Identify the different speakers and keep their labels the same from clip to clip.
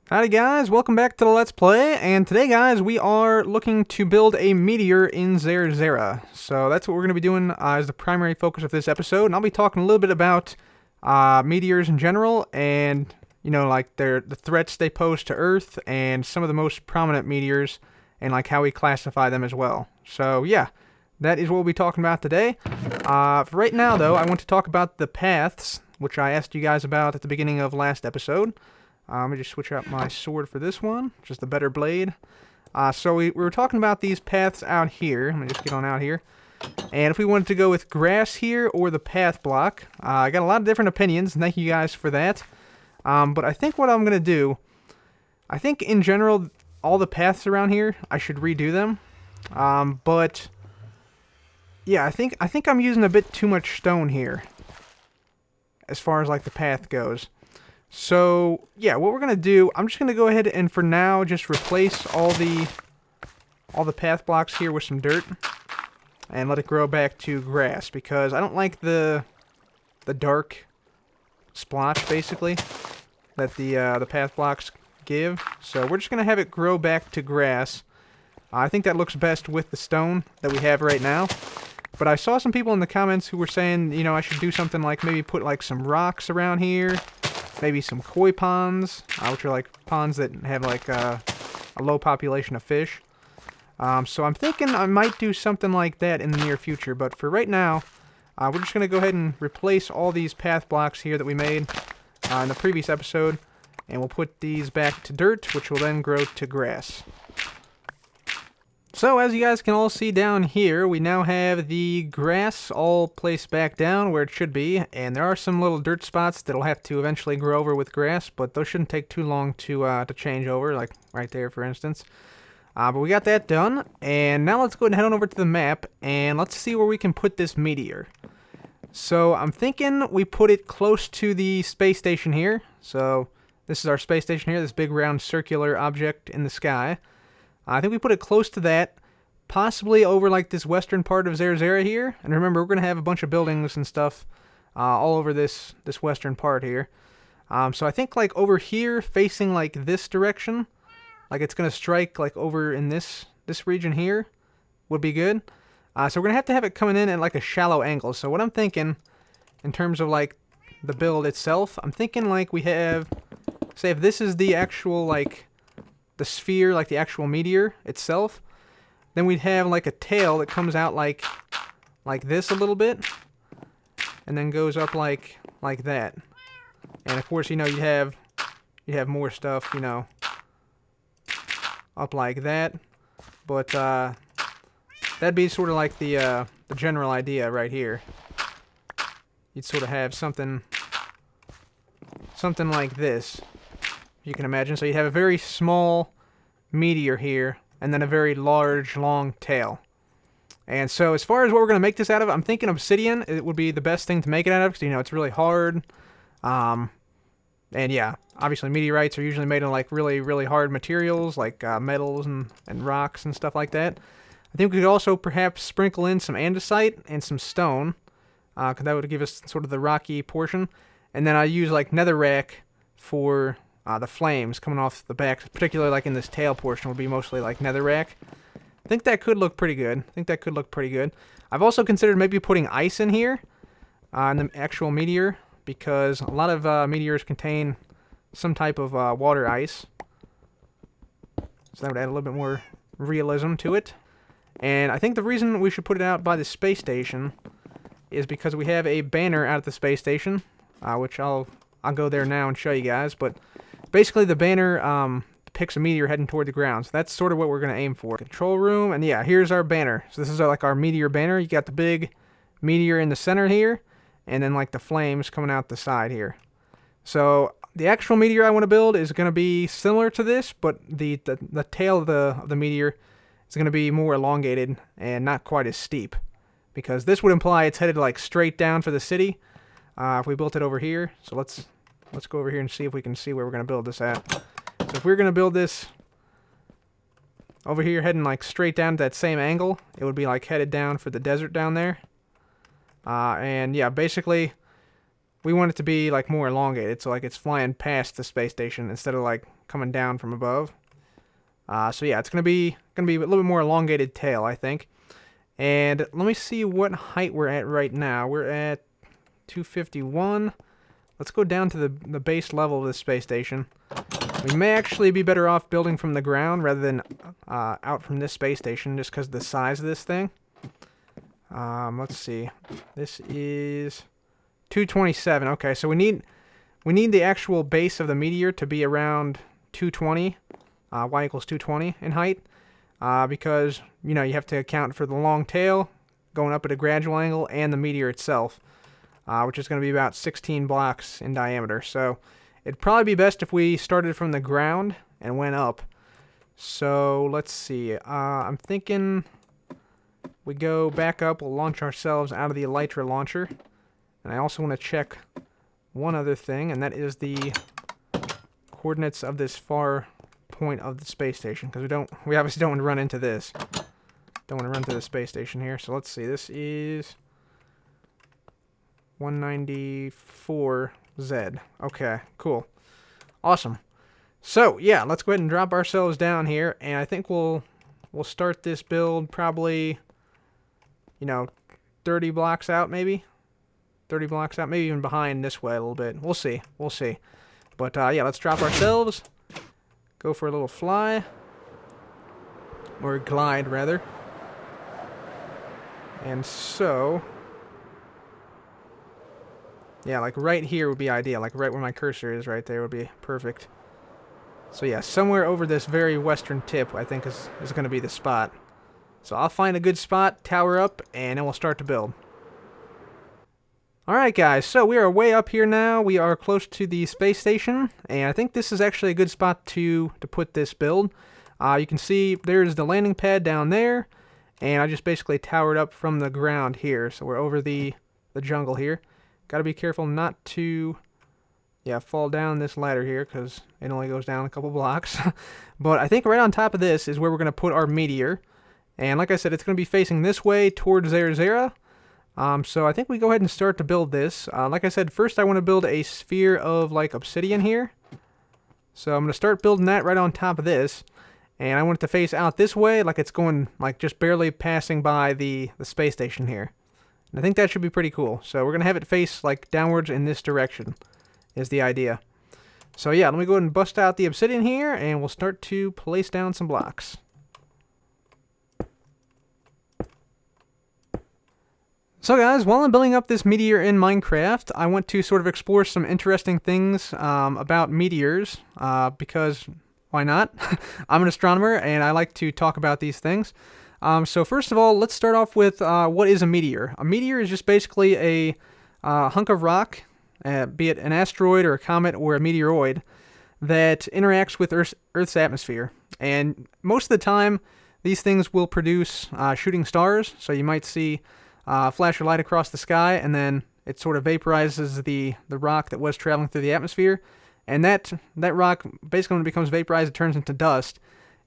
Speaker 1: Howdy guys, welcome back to the Let's Play, and today guys we are looking to build a meteor in Zera. So that's what we're going to be doing as the primary focus of this episode, and I'll be talking a little bit about meteors in general, and like the threats they pose to Earth, and some of the most prominent meteors, and like how we classify them as well. So yeah, that is what we'll be talking about today. For right now though, I want to talk about the paths, which I asked you guys about at the beginning of last episode. Let me just switch out my sword for this one, just a better blade. So we were talking about these paths out here. Let me just get on out here. And if we wanted to go with grass here or the path block, I got a lot of different opinions, and thank you guys for that. But I think what I'm going to do, I think in general, all the paths around here, I should redo them. But yeah, I think I'm using a bit too much stone here, as far as like the path goes. So, yeah, what we're going to do, I'm just going to go ahead and for now just replace all the path blocks here with some dirt and let it grow back to grass, because I don't like the dark splotch basically that the path blocks give. So, we're just going to have it grow back to grass. I think that looks best with the stone that we have right now. But I saw some people in the comments who were saying, I should do something like maybe put like some rocks around here. Maybe some koi ponds, which are like ponds that have like a low population of fish. So I'm thinking I might do something like that in the near future. But for right now, we're just going to go ahead and replace all these path blocks here that we made in the previous episode. And we'll put these back to dirt, which will then grow to grass. So as you guys can all see down here, we now have the grass all placed back down where it should be, and there are some little dirt spots that'll have to eventually grow over with grass, but those shouldn't take too long to change over, like right there for instance. But we got that done, and now let's go ahead and head on over to the map, and let's see where we can put this meteor. So I'm thinking we put it close to the space station here. So this is our space station here, this big round circular object in the sky. I think we put it close to that, possibly over like this western part of Zera here. And remember, we're going to have a bunch of buildings and stuff all over this western part here. So I think like over here, facing like this direction, like it's going to strike like over in this region here, would be good. So we're going to have it coming in at like a shallow angle. So what I'm thinking, in terms of like the build itself, I'm thinking like we have, say if this is the actual like the sphere, like the actual meteor itself, then we'd have like a tail that comes out like this a little bit, and then goes up like that. And of course, you'd have more stuff, up like that. But that'd be sort of like the general idea right here. You'd sort of have something like this, you can imagine. So you have a very small meteor here, and then a very large, long tail. And so as far as what we're going to make this out of, I'm thinking obsidian. It would be the best thing to make it out of, because, it's really hard. And yeah, obviously meteorites are usually made of like really, really hard materials, like metals and rocks and stuff like that. I think we could also perhaps sprinkle in some andesite and some stone, because that would give us sort of the rocky portion. And then I use like netherrack for the flames coming off the back, particularly like in this tail portion, would be mostly like netherrack. I think that could look pretty good. I've also considered maybe putting ice in here, in the actual meteor, because a lot of meteors contain some type of water ice. So that would add a little bit more realism to it. And I think the reason we should put it out by the space station is because we have a banner out at the space station, which I'll go there now and show you guys, but basically the banner depicts a meteor heading toward the ground, so that's sort of what we're going to aim for. Control room, and yeah, here's our banner. So this is like our meteor banner. You got the big meteor in the center here, and then like the flames coming out the side here. So the actual meteor I want to build is going to be similar to this, but the tail of the meteor is going to be more elongated and not quite as steep, because this would imply it's headed like straight down for the city if we built it over here. So let's go over here and see if we can see where we're going to build this at. So if we're going to build this over here heading like straight down to that same angle, it would be like headed down for the desert down there. And yeah, basically we want it to be like more elongated, so like it's flying past the space station instead of like coming down from above. So yeah, it's gonna be a little bit more elongated tail, I think. And let me see what height we're at right now. We're at 251. Let's go down to the base level of the space station. We may actually be better off building from the ground rather than out from this space station, just because of the size of this thing. Let's see. This is 227. Okay, so we need the actual base of the meteor to be around 220. Y equals 220 in height. Because, you know, you have to account for the long tail going up at a gradual angle and the meteor itself, which is going to be about 16 blocks in diameter. So it'd probably be best if we started from the ground and went up. So let's see. I'm thinking we go back up. We'll launch ourselves out of the Elytra launcher. And I also want to check one other thing, and that is the coordinates of this far point of the space station, because we obviously don't want to run into this. Don't want to run to the space station here. So let's see. This is 194Z. Okay, cool. Awesome. So, yeah, let's go ahead and drop ourselves down here, and I think we'll start this build probably, you know, 30 blocks out maybe. 30 blocks out, maybe even behind this way a little bit. We'll see. We'll see. But yeah, let's drop ourselves. Go for a little fly. Or glide, rather. And so, yeah, like right here would be ideal. Like right where my cursor is right there would be perfect. So yeah, somewhere over this very western tip, I think is going to be the spot. So I'll find a good spot, tower up, and then we'll start to build. Alright guys, so we are way up here now. We are close to the space station, and I think this is actually a good spot to put this build. You can see there's the landing pad down there, and I just basically towered up from the ground here. So we're over the jungle here. Gotta be careful not to, yeah, fall down this ladder here, because it only goes down a couple blocks. But I think right on top of this is where we're going to put our meteor. And like I said, it's going to be facing this way towards Zera. So I think we go ahead and start to build this. Like I said, first I want to build a sphere of like obsidian here. So I'm going to start building that right on top of this. And I want it to face out this way, like it's going like just barely passing by the space station here. And I think that should be pretty cool. So we're going to have it face like downwards in this direction is the idea. So yeah, let me go ahead and bust out the obsidian here, and we'll start to place down some blocks. So guys, while I'm building up this meteor in Minecraft, I want to sort of explore some interesting things about meteors, because why not? I'm an astronomer, and I like to talk about these things. So first of all, let's start off with what is a meteor. A meteor is just basically a hunk of rock, be it an asteroid or a comet or a meteoroid, that interacts with Earth's atmosphere. And most of the time, these things will produce shooting stars, so you might see flash your light across the sky, and then it sort of vaporizes the rock that was traveling through the atmosphere. And that rock, basically when it becomes vaporized, it turns into dust,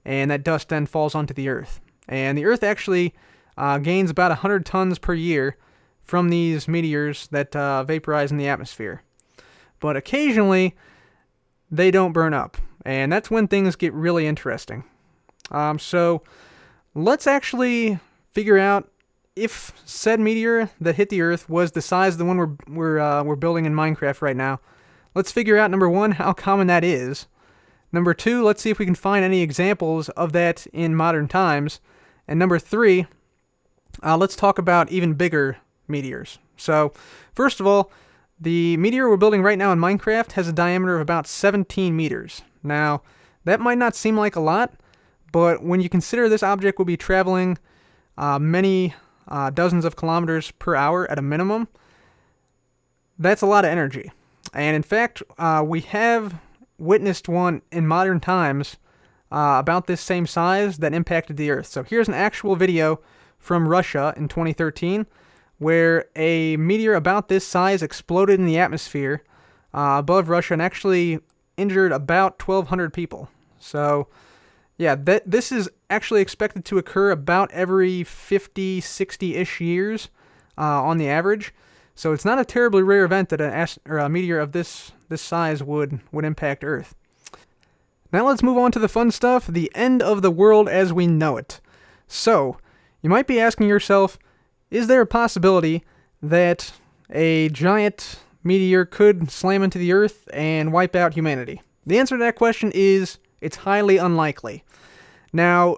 Speaker 1: and that dust then falls onto the Earth. And the Earth actually gains about 100 tons per year from these meteors that vaporize in the atmosphere. But occasionally, they don't burn up, and that's when things get really interesting. So let's actually figure out if said meteor that hit the Earth was the size of the one we're building in Minecraft right now. Let's figure out, number one, how common that is. Number two, let's see if we can find any examples of that in modern times. And number three, let's talk about even bigger meteors. So, first of all, the meteor we're building right now in Minecraft has a diameter of about 17 meters. Now, that might not seem like a lot, but when you consider this object will be traveling many dozens of kilometers per hour at a minimum, that's a lot of energy. And in fact, we have witnessed one in modern times about this same size that impacted the Earth. So here's an actual video from Russia in 2013 where a meteor about this size exploded in the atmosphere above Russia and actually injured about 1,200 people. So yeah, this is actually expected to occur about every 50, 60-ish years on the average. So it's not a terribly rare event that a meteor of this size would impact Earth. Now let's move on to the fun stuff, the end of the world as we know it. So, you might be asking yourself, is there a possibility that a giant meteor could slam into the Earth and wipe out humanity? The answer to that question is, it's highly unlikely. Now,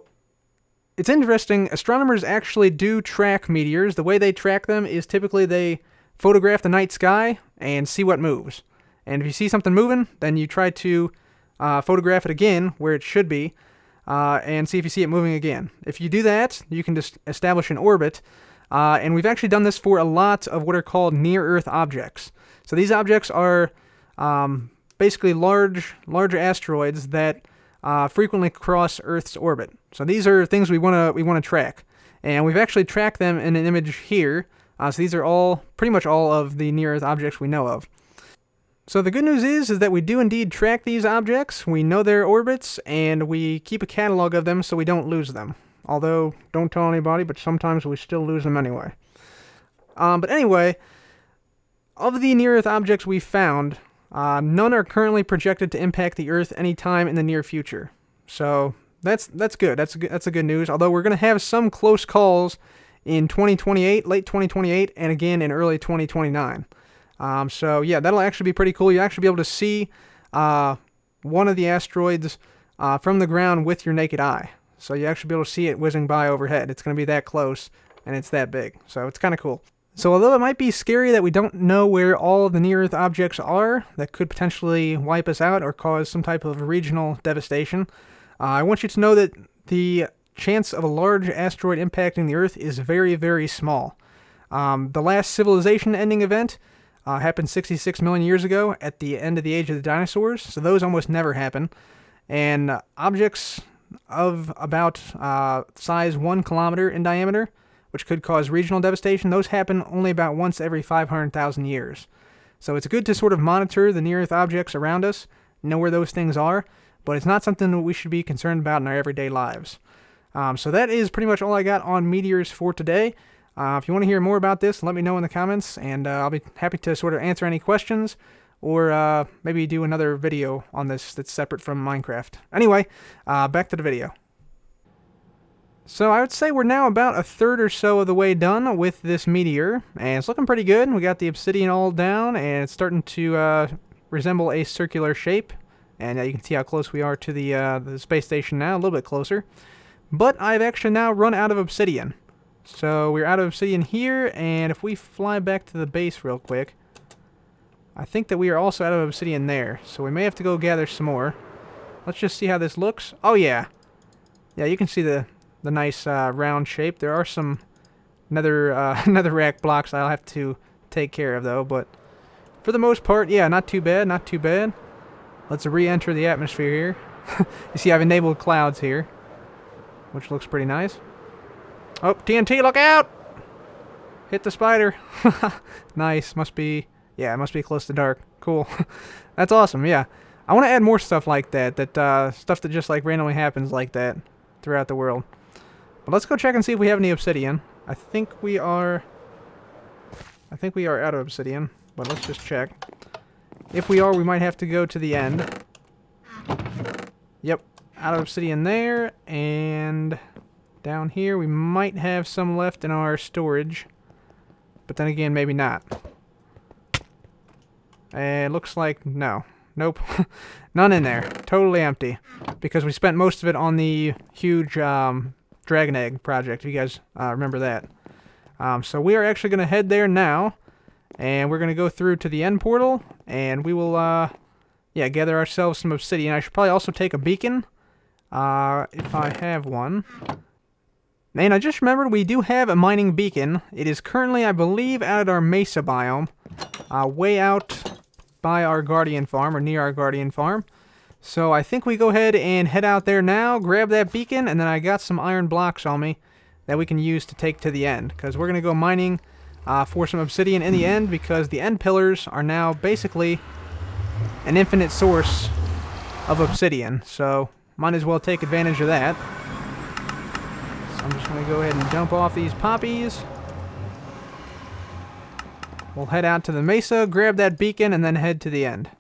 Speaker 1: it's interesting, astronomers actually do track meteors. The way they track them is typically they photograph the night sky and see what moves. And if you see something moving, then you try to photograph it again where it should be, and see if you see it moving again. If you do that, you can just establish an orbit, and we've actually done this for a lot of what are called near-Earth objects. So these objects are basically large asteroids that frequently cross Earth's orbit. So these are things we want to track, and we've actually tracked them in an image here. So these are pretty much all of the near-Earth objects we know of. So the good news is that we do indeed track these objects, we know their orbits, and we keep a catalog of them so we don't lose them. Although, don't tell anybody, but sometimes we still lose them anyway. But anyway, of the near-Earth objects we found, none are currently projected to impact the Earth anytime in the near future. So that's good. That's a good news. Although we're going to have some close calls in 2028, late 2028, and again in early 2029. So yeah, that'll actually be pretty cool. You'll actually be able to see one of the asteroids from the ground with your naked eye. So you actually be able to see it whizzing by overhead. It's going to be that close, and it's that big. So it's kind of cool. So although it might be scary that we don't know where all of the near-Earth objects are that could potentially wipe us out or cause some type of regional devastation, I want you to know that the chance of a large asteroid impacting the Earth is very, very small. The last civilization-ending event happened 66 million years ago at the end of the age of the dinosaurs, so those almost never happen. And objects of about size 1 kilometer in diameter, which could cause regional devastation, those happen only about once every 500,000 years. So it's good to sort of monitor the near-Earth objects around us, know where those things are, but it's not something that we should be concerned about in our everyday lives. So that is pretty much all I got on meteors for today. If you want to hear more about this, let me know in the comments, and I'll be happy to sort of answer any questions, or maybe do another video on this that's separate from Minecraft. Anyway, back to the video. So I would say we're now about a third or so of the way done with this meteor, and it's looking pretty good. We got the obsidian all down, and it's starting to resemble a circular shape, and you can see how close we are to the space station now, a little bit closer. But I've actually now run out of obsidian. So we're out of obsidian here, and if we fly back to the base real quick, I think that we are also out of obsidian there, so we may have to go gather some more. Let's just see how this looks. Oh yeah, you can see the nice round shape. There are some netherrack blocks I'll have to take care of though, but for the most part, yeah, not too bad, not too bad. Let's re-enter the atmosphere here. You see I've enabled clouds here, which looks pretty nice. Oh, TNT, look out! Hit the spider. Nice, must be close to dark. Cool. That's awesome, yeah. I want to add more stuff like that, stuff that just like randomly happens like that throughout the world. But let's go check and see if we have any obsidian. I think we are out of obsidian, but let's just check. If we are, we might have to go to the end. Yep, out of obsidian there, and down here we might have some left in our storage, but then again, maybe not. It looks like no. Nope. None in there. Totally empty. Because we spent most of it on the huge Dragon Egg project, if you guys remember that. So we are actually going to head there now, and we're going to go through to the end portal, and we will gather ourselves some obsidian. I should probably also take a beacon, if I have one. And I just remembered we do have a mining beacon. It is currently, I believe, out at our mesa biome, way out by our guardian farm, or near our guardian farm. So I think we go ahead and head out there now, grab that beacon, and then I got some iron blocks on me that we can use to take to the end, because we're going to go mining for some obsidian in the end, because the end pillars are now basically an infinite source of obsidian, so might as well take advantage of that. So I'm just going to go ahead and dump off these poppies. we'll head out to the mesa, grab that beacon, and then head to the end.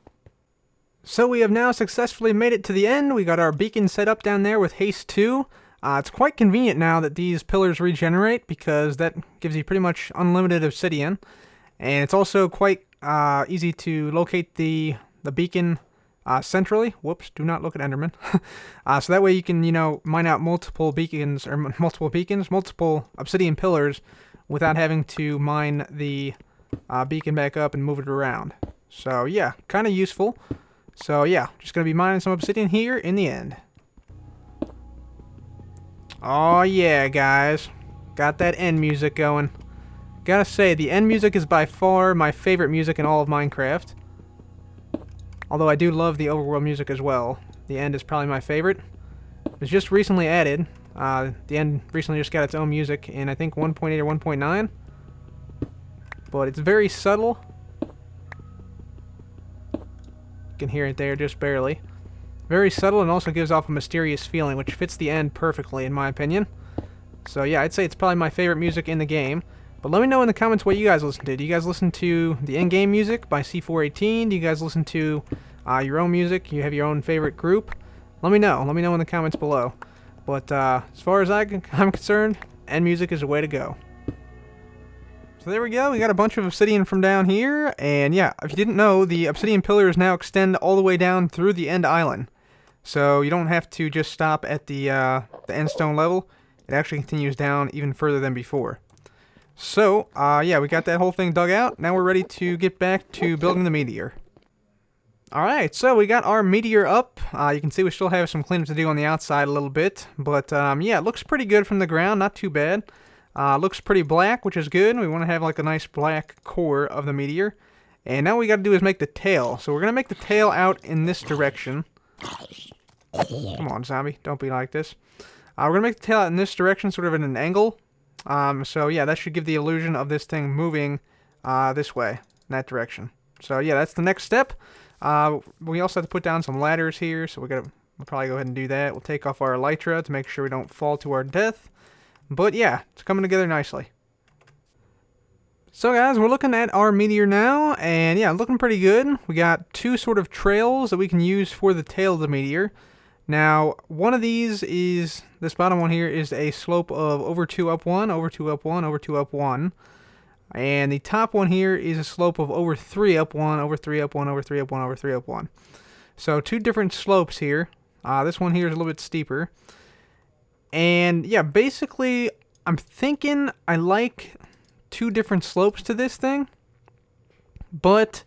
Speaker 1: So we have now successfully made it to the end. We got our beacon set up down there with haste 2. It's quite convenient now that these pillars regenerate, because that gives you pretty much unlimited obsidian. And it's also quite easy to locate the beacon centrally. Whoops, do not look at Enderman. So that way you can, mine out multiple obsidian pillars without having to mine the beacon back up and move it around. So yeah, kind of useful. So yeah, just going to be mining some obsidian here in the end. Oh yeah, guys. Got that end music going. Gotta say, the end music is by far my favorite music in all of Minecraft. Although I do love the overworld music as well. The end is probably my favorite. It was just recently added. The end recently just got its own music in, I think, 1.8 or 1.9. But it's very subtle. You can hear it there just barely. Very subtle, and also gives off a mysterious feeling, which fits the end perfectly, in my opinion. So yeah, I'd say it's probably my favorite music in the game. But let me know in the comments what you guys listen to. Do you guys listen to the in-game music by C418? Do you guys listen to your own music? You have your own favorite group? Let me know. Let me know in the comments below. But as far as I'm concerned, end music is the way to go. So there we go. We got a bunch of obsidian from down here. And yeah, if you didn't know, the obsidian pillars now extend all the way down through the end island. So you don't have to just stop at the end stone level. It actually continues down even further than before. So, yeah, we got that whole thing dug out. Now we're ready to get back to building the meteor. Alright, so we got our meteor up. You can see we still have some cleanup to do on the outside a little bit. But, yeah, it looks pretty good from the ground. Not too bad. Looks pretty black, which is good. We want to have, like, a nice black core of the meteor. And now what we got to do is make the tail. So we're going to make the tail out in this direction. Come on, zombie. Don't be like this. We're going to make the tail out in this direction, sort of at an angle. So yeah, that should give the illusion of this thing moving this way, in that direction. So yeah, that's the next step. We also have to put down some ladders here, so we'll probably go ahead and do that. We'll take off our elytra to make sure we don't fall to our death. But yeah, it's coming together nicely. So guys, we're looking at our meteor now, and yeah, looking pretty good. We got two sort of trails that we can use for the tail of the meteor. Now, one of these is, this bottom one here is a slope of over 2 up 1, over 2 up 1, over 2 up 1. And the top one here is a slope of over 3 up 1, over 3 up 1, over 3 up 1, over 3 up 1. So two different slopes here. This one here is a little bit steeper. And yeah, basically, I'm thinking I like two different slopes to this thing. But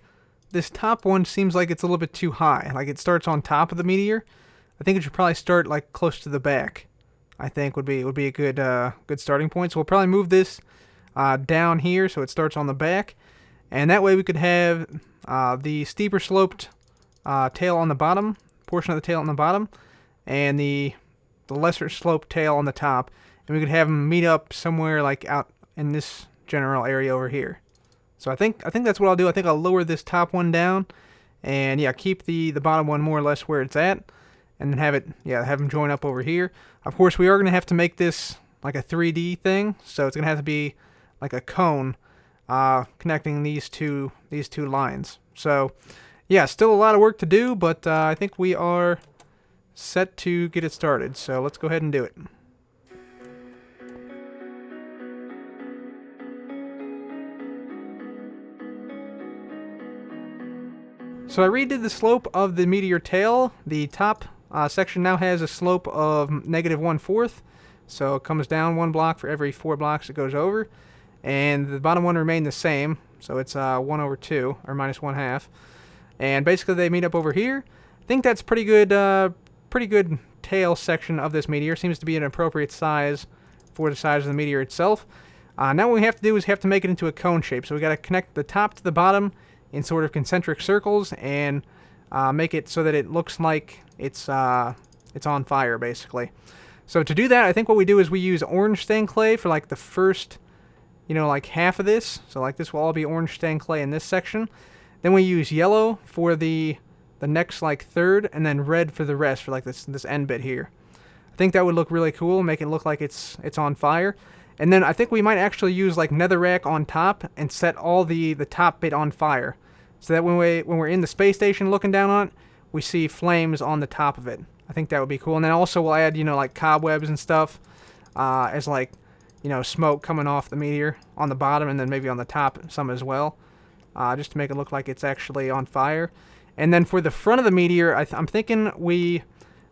Speaker 1: this top one seems like it's a little bit too high. Like it starts on top of the meteor. I think it should probably start like close to the back. I think would be a good good starting point. So we'll probably move this down here so it starts on the back, and that way we could have the steeper sloped tail on the bottom, portion of the tail on the bottom, and the lesser sloped tail on the top, and we could have them meet up somewhere like out in this general area over here. So I think that's what I'll do. I think I'll lower this top one down, and yeah, keep the bottom one more or less where it's at. And then have them join up over here. Of course, we are going to have to make this like a 3D thing, so it's going to have to be like a cone connecting these two lines. So, yeah, still a lot of work to do, but I think we are set to get it started. So let's go ahead and do it. So I redid the slope of the meteor tail. The top section now has a slope of -1/4, so it comes down 1 block for every 4 blocks it goes over, and the bottom one remained the same, so it's 1/2 or -1/2, and basically they meet up over here. I think that's pretty good tail section of this meteor. Seems to be an appropriate size for the size of the meteor itself. Now what we have to do is have to make it into a cone shape, so we got to connect the top to the bottom in sort of concentric circles and make it so that it looks like it's on fire, basically. So to do that, I think what we do is we use orange stained clay for like the first, like half of this. So like this will all be orange stained clay in this section. Then we use yellow for the next like third, and then red for the rest for like this end bit here. I think that would look really cool, make it look like it's on fire. And then I think we might actually use like netherrack on top and set all the top bit on fire. So that when we're in the space station looking down on it, we see flames on the top of it. I think that would be cool. And then also we'll add, like cobwebs and stuff as like, smoke coming off the meteor on the bottom and then maybe on the top some as well. Just to make it look like it's actually on fire. And then for the front of the meteor, I'm thinking we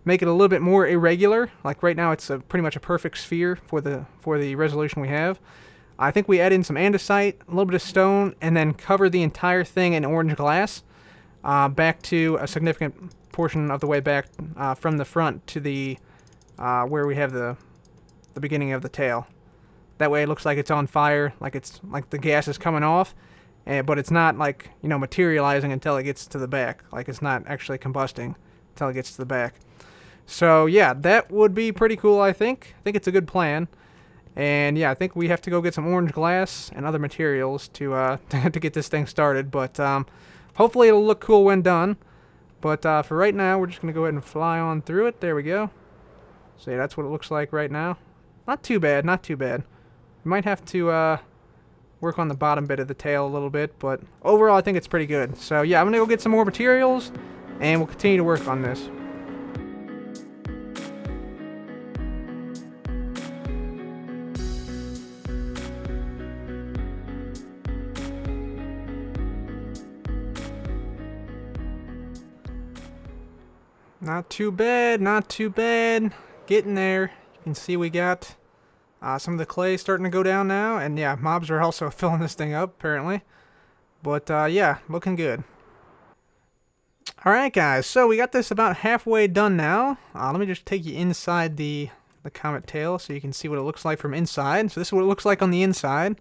Speaker 1: make it a little bit more irregular. Like right now it's pretty much a perfect sphere for the resolution we have. I think we add in some andesite, a little bit of stone, and then cover the entire thing in orange glass back to a significant portion of the way back from the front to the where we have the beginning of the tail. That way it looks like it's on fire, like it's like the gas is coming off, but it's not like materializing until it gets to the back. Like it's not actually combusting until it gets to the back. So yeah, that would be pretty cool. I think it's a good plan. And yeah, I think we have to go get some orange glass and other materials to to get this thing started. But hopefully it'll look cool when done. But for right now, we're just gonna go ahead and fly on through it. There we go. So yeah, that's what it looks like right now. Not too bad, not too bad. We might have to work on the bottom bit of the tail a little bit, but overall I think it's pretty good. So yeah, I'm gonna go get some more materials, and we'll continue to work on this. Not too bad, not too bad. Getting there. You can see we got some of the clay starting to go down now, and yeah, mobs are also filling this thing up apparently. But yeah, looking good. Alright guys, so we got this about halfway done now. Let me just take you inside the comet tail so you can see what it looks like from inside. So this is what it looks like on the inside.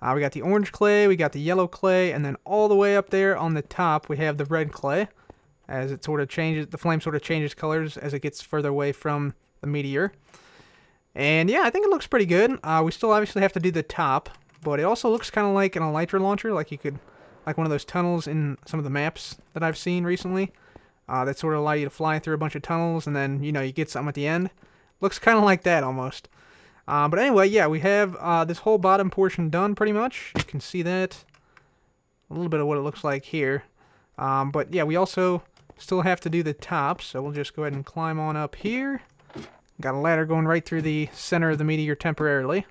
Speaker 1: We got the orange clay, we got the yellow clay, and then all the way up there on the top we have the red clay. As it sort of changes, the flame sort of changes colors as it gets further away from the meteor. And yeah, I think it looks pretty good. We still obviously have to do the top, but it also looks kind of like an elytra launcher, like one of those tunnels in some of the maps that I've seen recently. That sort of allow you to fly through a bunch of tunnels, and then you get something at the end. Looks kind of like that almost. But anyway, yeah, we have this whole bottom portion done pretty much. You can see that. A little bit of what it looks like here. But yeah, we also still have to do the top, so we'll just go ahead and climb on up here. Got a ladder going right through the center of the meteor temporarily.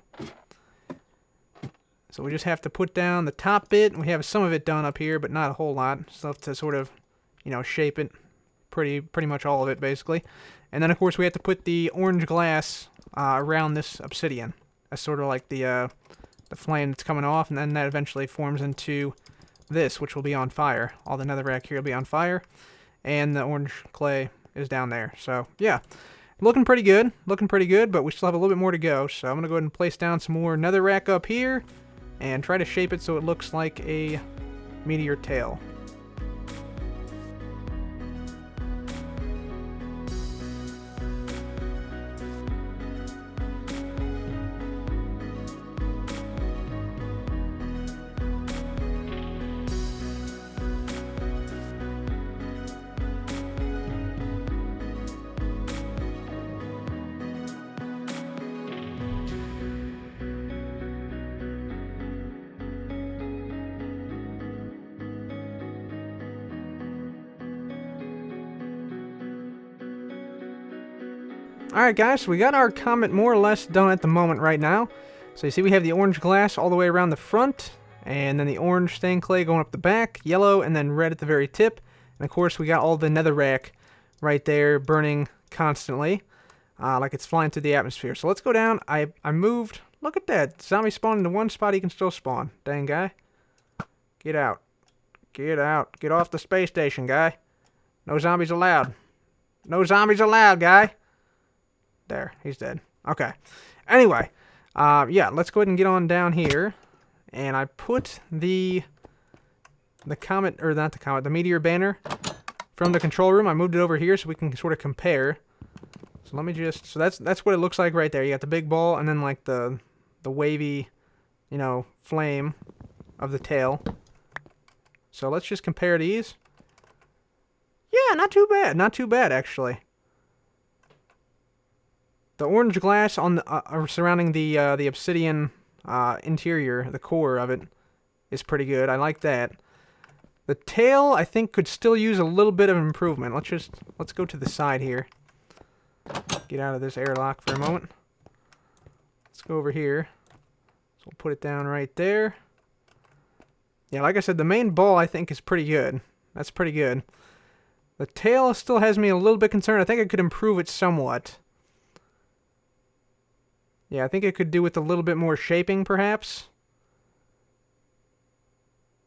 Speaker 1: So we just have to put down the top bit. We have some of it done up here, but not a whole lot. Still have to sort of, shape it. Pretty much all of it, basically. And then, of course, we have to put the orange glass around this obsidian. That's sort of like the flame that's coming off, and then that eventually forms into this, which will be on fire. All the netherrack here will be on fire. And the orange clay is down there. So, yeah. Looking pretty good. Looking pretty good, but we still have a little bit more to go. So I'm going to go ahead and place down some more netherrack up here and try to shape it so it looks like a meteor tail. Alright guys, so we got our comet more or less done at the moment right now. So you see we have the orange glass all the way around the front, and then the orange stained clay going up the back, yellow, and then red at the very tip. And of course we got all the netherrack right there burning constantly, like it's flying through the atmosphere. So let's go down. I moved. Look at that. Zombie spawned into one spot, he can still spawn. Dang guy. Get out. Get out. Get off the space station, guy. No zombies allowed. No zombies allowed, guy. There, he's dead. Okay. Anyway, yeah, let's go ahead and get on down here. And I put the comet, or not the comet, the meteor banner from the control room. I moved it over here so we can sort of compare. So let me just, so that's what it looks like right there. You got the big ball and then like the wavy, flame of the tail. So let's just compare these. Yeah, not too bad. Not too bad, actually. The orange glass on the surrounding the obsidian interior, the core of it, is pretty good. I like that. The tail, I think, could still use a little bit of improvement. Let's go to the side here. Get out of this airlock for a moment. Let's go over here. So we'll put it down right there. Yeah, like I said, the main ball, I think, is pretty good. That's pretty good. The tail still has me a little bit concerned. I think I could improve it somewhat. Yeah, I think it could do with a little bit more shaping, perhaps.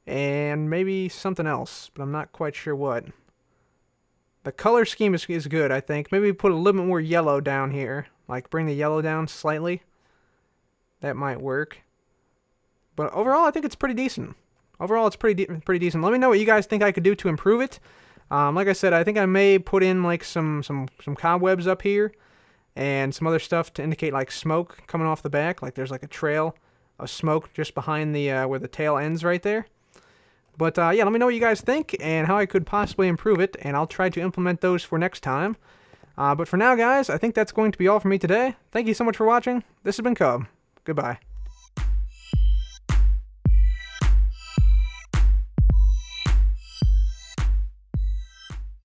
Speaker 1: And maybe something else, but I'm not quite sure what. The color scheme is good, I think. Maybe put a little bit more yellow down here. Like, bring the yellow down slightly. That might work. But overall, I think it's pretty decent. Overall, it's pretty decent. Let me know what you guys think I could do to improve it. Like I said, I think I may put in like some cobwebs up here. And some other stuff to indicate like smoke coming off the back. Like there's like a trail of smoke just behind the where the tail ends right there. But yeah, let me know what you guys think and how I could possibly improve it, and I'll try to implement those for next time. But for now, guys, I think that's going to be all for me today. Thank you so much for watching. This has been Cub. Goodbye.